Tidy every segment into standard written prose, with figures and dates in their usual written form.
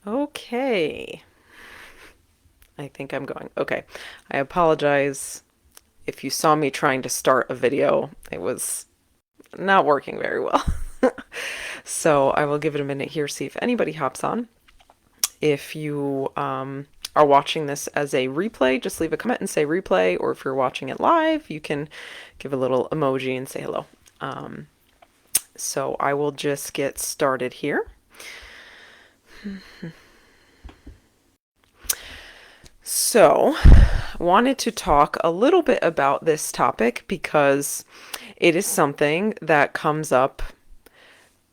Okay. I think I'm going. Okay. I apologize if you saw me trying to start a video. It was not working very well. So I will give it a minute here, see if anybody hops on. If you are watching this as a replay, just leave a comment and say replay. Or if you're watching it live, you can give a little emoji and say hello. Um, so I will just get started here. So, wanted to talk a little bit about this topic because it is something that comes up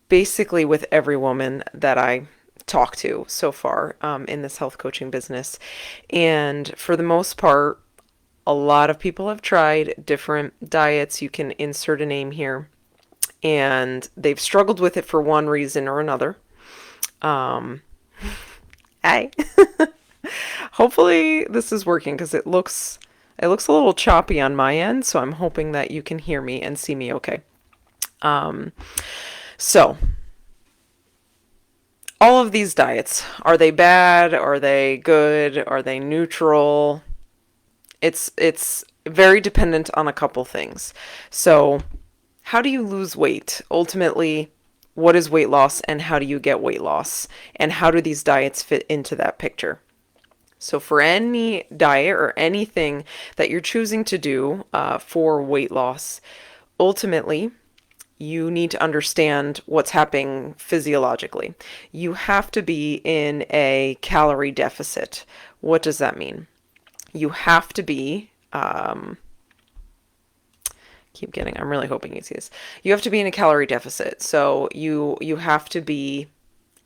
basically with every woman that I talk to so far in this health coaching business. And for the most part, a lot of people have tried different diets. You can insert a name here, and they've struggled with it for one reason or another. Um, I Hopefully this is working because it looks a little choppy on my end, so I'm hoping that you can hear me and see me okay. Um, so all of these diets, are they bad? Are they good? Are they neutral? It's very dependent on a couple things. So, how do you lose weight? Ultimately, what is weight loss and how do you get weight loss? And how do these diets fit into that picture? So, for any diet or anything that you're choosing to do for weight loss, ultimately, you need to understand what's happening physiologically. You have to be in a calorie deficit. What does that mean? You have to be, I'm really hoping you see this. You have to be in a calorie deficit. So you have to be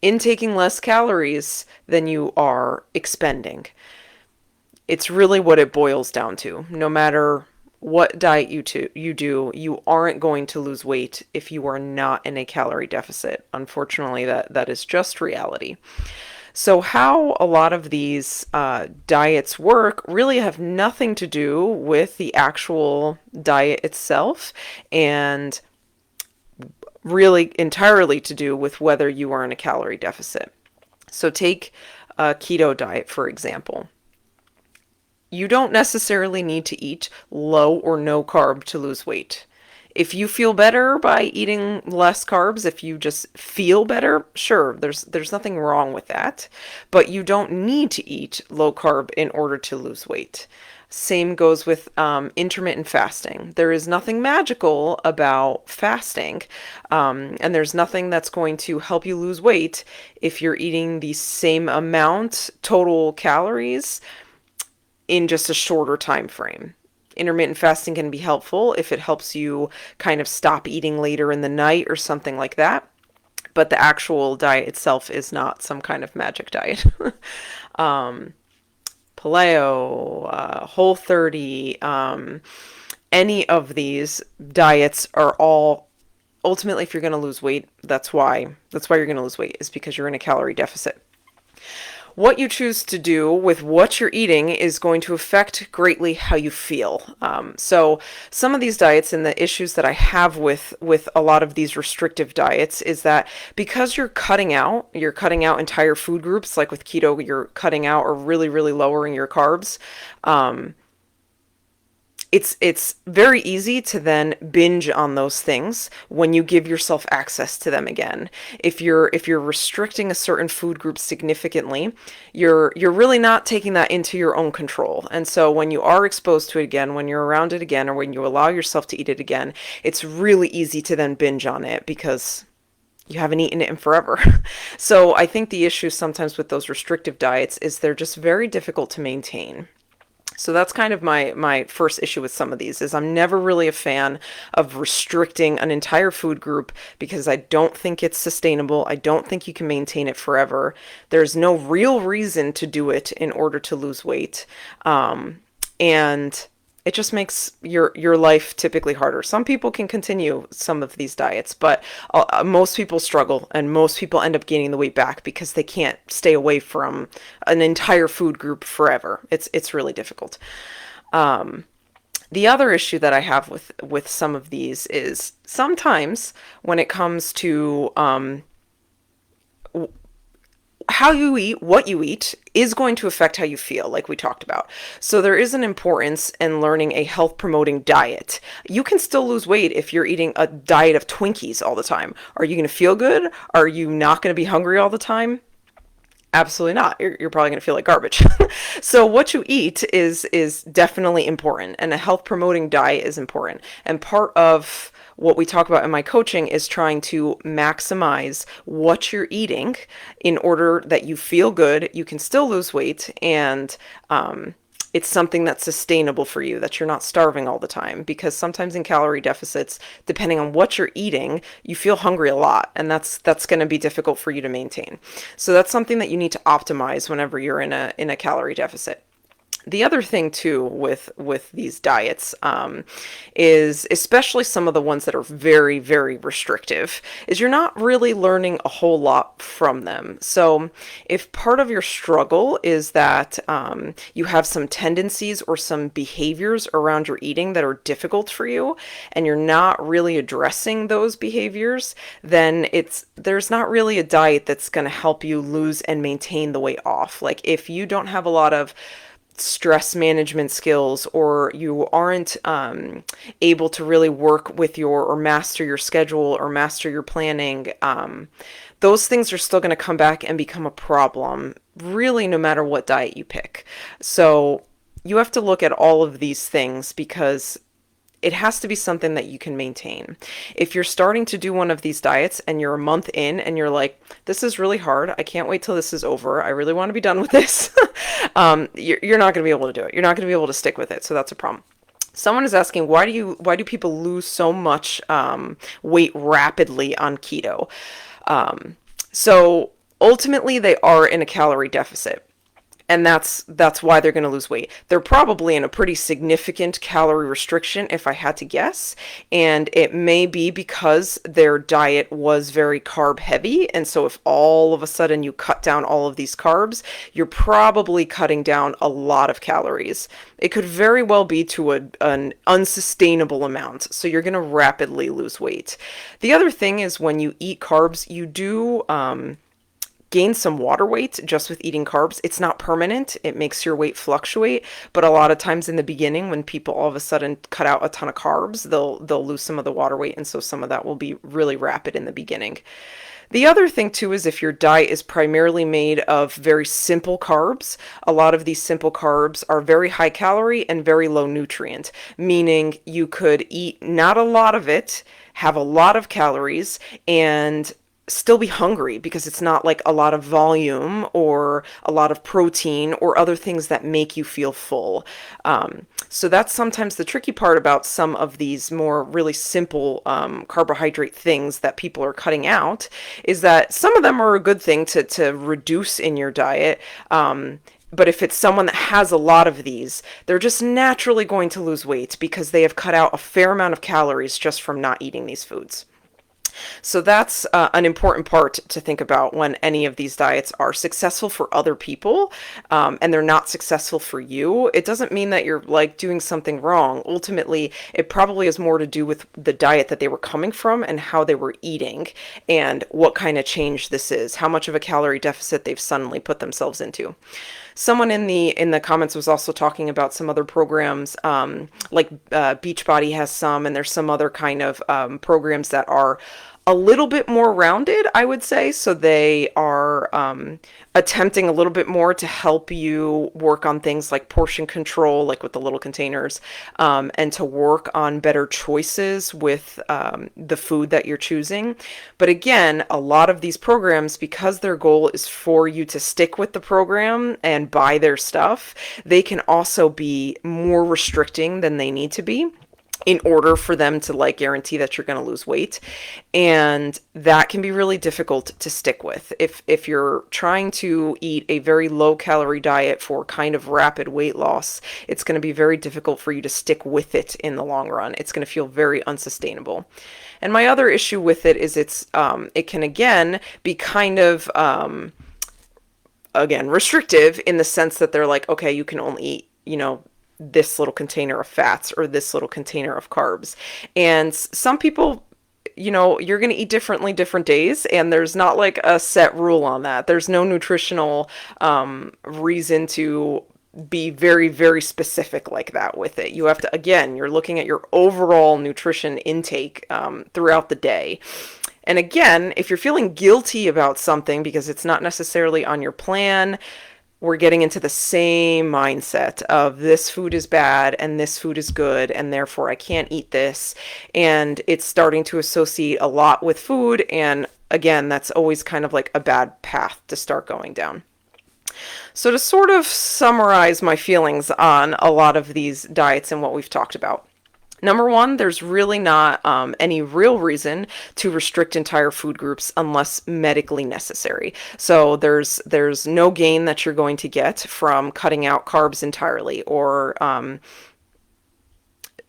intaking less calories than you are expending. It's really what it boils down to. No matter what diet you do, you aren't going to lose weight if you are not in a calorie deficit. Unfortunately, that is just reality. So, how a lot of these diets work really have nothing to do with the actual diet itself, and really entirely to do with whether you are in a calorie deficit. So, take a keto diet, for example. You don't necessarily need to eat low or no carb to lose weight. If you feel better by eating less carbs, if you just feel better, sure, there's nothing wrong with that, but you don't need to eat low carb in order to lose weight. Same goes with intermittent fasting. There is nothing magical about fasting, and there's nothing that's going to help you lose weight if you're eating the same amount total calories in just a shorter time frame. Intermittent fasting can be helpful if it helps you kind of stop eating later in the night or something like that. But the actual diet itself is not some kind of magic diet. um, Paleo, Whole 30, any of these diets are all ultimately, if you're going to lose weight, that's why you're going to lose weight, is because you're in a calorie deficit. What you choose to do with what you're eating is going to affect greatly how you feel. So some of these diets and the issues that I have with a lot of these restrictive diets is that because you're cutting out entire food groups, like with keto, you're cutting out or really, really lowering your carbs. Um, it's very easy to then binge on those things when you give yourself access to them again. If you're restricting a certain food group significantly, you're really not taking that into your own control. And so when you are exposed to it again, when you're around it again, or when you allow yourself to eat it again, it's really easy to then binge on it because you haven't eaten it in forever. So I think the issue sometimes with those restrictive diets is they're just very difficult to maintain. So that's kind of my first issue with some of these is I'm never really a fan of restricting an entire food group because I don't think it's sustainable. I don't think you can maintain it forever. There's no real reason to do it in order to lose weight. And it just makes your life typically harder. Some people can continue some of these diets, but most people struggle, and most people end up gaining the weight back because they can't stay away from an entire food group forever. It's really difficult. Um, the other issue that I have with some of these is sometimes when it comes to how you eat, what you eat, is going to affect how you feel, like we talked about. So there is an importance in learning a health promoting diet. You can still lose weight if you're eating a diet of Twinkies all the time. Are you going to feel good? Are you not going to be hungry all the time? Absolutely not. You're probably going to feel like garbage. So what you eat is definitely important, and a health promoting diet is important. And part of what we talk about in my coaching is trying to maximize what you're eating in order that you feel good, you can still lose weight, and it's something that's sustainable for you, that you're not starving all the time. Because sometimes in calorie deficits, depending on what you're eating, you feel hungry a lot, and that's going to be difficult for you to maintain. So that's something that you need to optimize whenever you're in a calorie deficit. The other thing too with these diets, is, especially some of the ones that are very, very restrictive, is you're not really learning a whole lot from them. So if part of your struggle is that you have some tendencies or some behaviors around your eating that are difficult for you, and you're not really addressing those behaviors, then there's not really a diet that's going to help you lose and maintain the weight off. Like if you don't have a lot of stress management skills, or you aren't able to really work with or master your schedule or master your planning, those things are still going to come back and become a problem, really, no matter what diet you pick. So you have to look at all of these things, because it has to be something that you can maintain. If you're starting to do one of these diets and you're a month in and you're like, this is really hard, I can't wait till this is over, I really want to be done with this, you're not going to be able to do it. You're not going to be able to stick with it. So that's a problem. Someone is asking, why do people lose so much weight rapidly on keto? So ultimately, they are in a calorie deficit, and that's why they're going to lose weight. They're probably in a pretty significant calorie restriction, if I had to guess, and it may be because their diet was very carb heavy. And so if all of a sudden you cut down all of these carbs, you're probably cutting down a lot of calories. It could very well be to an unsustainable amount, so you're going to rapidly lose weight. The other thing is, when you eat carbs, you do gain some water weight just with eating carbs. It's not permanent. It makes your weight fluctuate, but a lot of times in the beginning, when people all of a sudden cut out a ton of carbs, they'll lose some of the water weight, and so some of that will be really rapid in the beginning. The other thing too is, if your diet is primarily made of very simple carbs, a lot of these simple carbs are very high calorie and very low nutrient, meaning you could eat not a lot of it, have a lot of calories, and still be hungry, because it's not like a lot of volume or a lot of protein or other things that make you feel full. So that's sometimes the tricky part about some of these more really simple carbohydrate things that people are cutting out, is that some of them are a good thing to reduce in your diet. But if it's someone that has a lot of these, they're just naturally going to lose weight, because they have cut out a fair amount of calories just from not eating these foods. So that's an important part to think about when any of these diets are successful for other people, and they're not successful for you. It doesn't mean that you're like doing something wrong. Ultimately, it probably has more to do with the diet that they were coming from and how they were eating, and what kind of change this is, how much of a calorie deficit they've suddenly put themselves into. Someone in the comments was also talking about some other programs, like Beachbody has some, and there's some other kind of programs that are a little bit more rounded, I would say. So they are attempting a little bit more to help you work on things like portion control, like with the little containers, and to work on better choices with the food that you're choosing. But again, a lot of these programs, because their goal is for you to stick with the program and buy their stuff, they can also be more restricting than they need to be, in order for them to like guarantee that you're going to lose weight. And that can be really difficult to stick with. If you're trying to eat a very low calorie diet for kind of rapid weight loss, it's going to be very difficult for you to stick with it in the long run. It's going to feel very unsustainable. And my other issue with it is it can again be kind of again restrictive, in the sense that they're like, okay, you can only eat, this little container of fats or this little container of carbs. And some people, you're going to eat differently different days, and there's not like a set rule on that. There's no nutritional reason to be very, very specific like that with it. You have to, again, you're looking at your overall nutrition intake throughout the day. And again, if you're feeling guilty about something because it's not necessarily on your plan, we're getting into the same mindset of this food is bad and this food is good and therefore I can't eat this. And it's starting to associate a lot with food. And again, that's always kind of like a bad path to start going down. So, to sort of summarize my feelings on a lot of these diets and what we've talked about. Number one, there's really not any real reason to restrict entire food groups unless medically necessary. So there's no gain that you're going to get from cutting out carbs entirely, or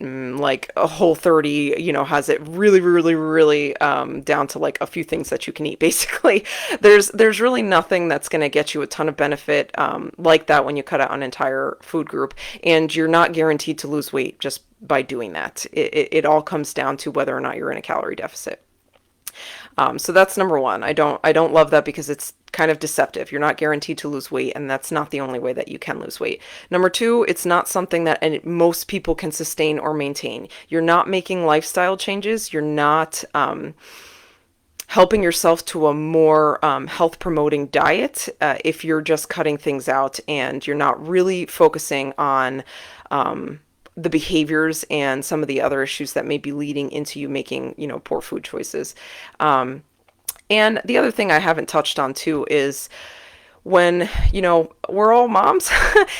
like a Whole30, has it really, really, really down to like a few things that you can eat. Basically, there's really nothing that's going to get you a ton of benefit like that when you cut out an entire food group, and you're not guaranteed to lose weight just by doing that. It all comes down to whether or not you're in a calorie deficit. So that's number one. I don't love that because it's kind of deceptive. You're not guaranteed to lose weight, and that's not the only way that you can lose weight. Number two, it's not something that most people can sustain or maintain. You're not making lifestyle changes. You're not helping yourself to a more health promoting diet if you're just cutting things out and you're not really focusing on the behaviors and some of the other issues that may be leading into you making, poor food choices. And the other thing I haven't touched on too is when, we're all moms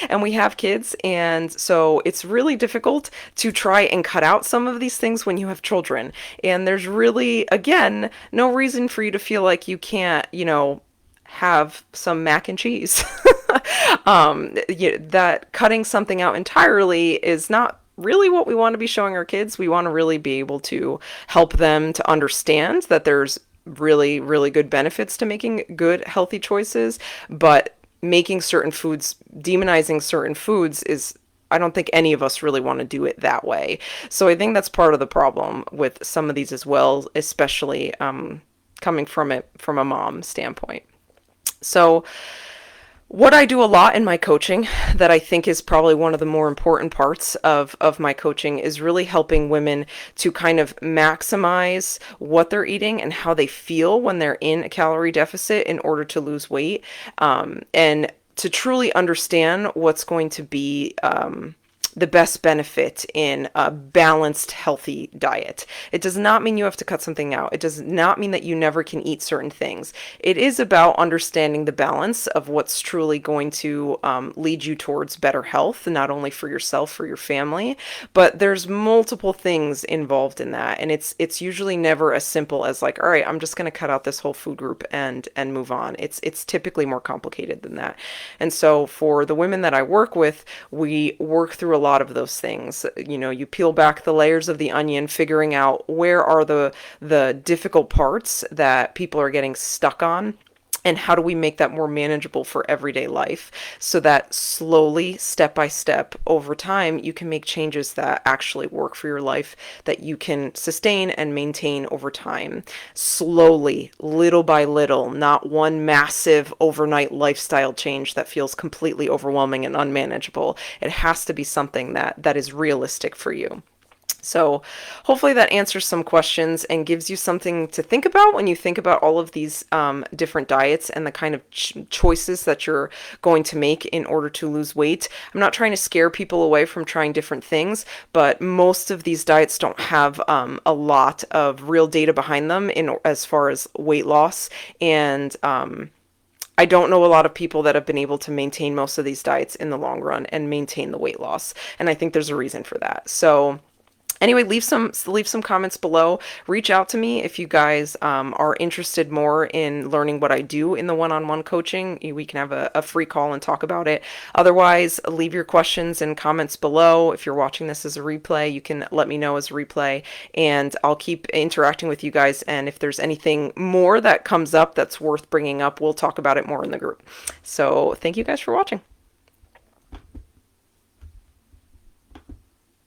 and we have kids. And so it's really difficult to try and cut out some of these things when you have children. And there's really, again, no reason for you to feel like you can't, have some mac and cheese. That cutting something out entirely is not really what we want to be showing our kids. We want to really be able to help them to understand that there's really, really good benefits to making good, healthy choices, but making certain foods, demonizing certain foods is, I don't think any of us really want to do it that way. So I think that's part of the problem with some of these as well, especially coming from it from a mom standpoint. So what I do a lot in my coaching that I think is probably one of the more important parts of my coaching is really helping women to kind of maximize what they're eating and how they feel when they're in a calorie deficit in order to lose weight, and to truly understand what's going to be the best benefit in a balanced, healthy diet. It does not mean you have to cut something out. It does not mean that you never can eat certain things. It is about understanding the balance of what's truly going to lead you towards better health, not only for yourself, for your family, but there's multiple things involved in that. And it's usually never as simple as like, all right, I'm just going to cut out this whole food group and move on. It's typically more complicated than that. And so for the women that I work with, we work through a lot of those things. You peel back the layers of the onion, figuring out where are the difficult parts that people are getting stuck on, and how do we make that more manageable for everyday life, so that slowly, step by step, over time, you can make changes that actually work for your life, that you can sustain and maintain over time. Slowly, little by little, not one massive overnight lifestyle change that feels completely overwhelming and unmanageable. It has to be something that is realistic for you. So hopefully that answers some questions and gives you something to think about when you think about all of these different diets and the kind of choices that you're going to make in order to lose weight. I'm not trying to scare people away from trying different things, but most of these diets don't have a lot of real data behind them as far as weight loss. And I don't know a lot of people that have been able to maintain most of these diets in the long run and maintain the weight loss. And I think there's a reason for that. So anyway, leave some comments below. Reach out to me if you guys are interested more in learning what I do in the one-on-one coaching. We can have a free call and talk about it. Otherwise, leave your questions and comments below. If you're watching this as a replay, you can let me know as a replay, and I'll keep interacting with you guys. And if there's anything more that comes up that's worth bringing up, we'll talk about it more in the group. So thank you guys for watching.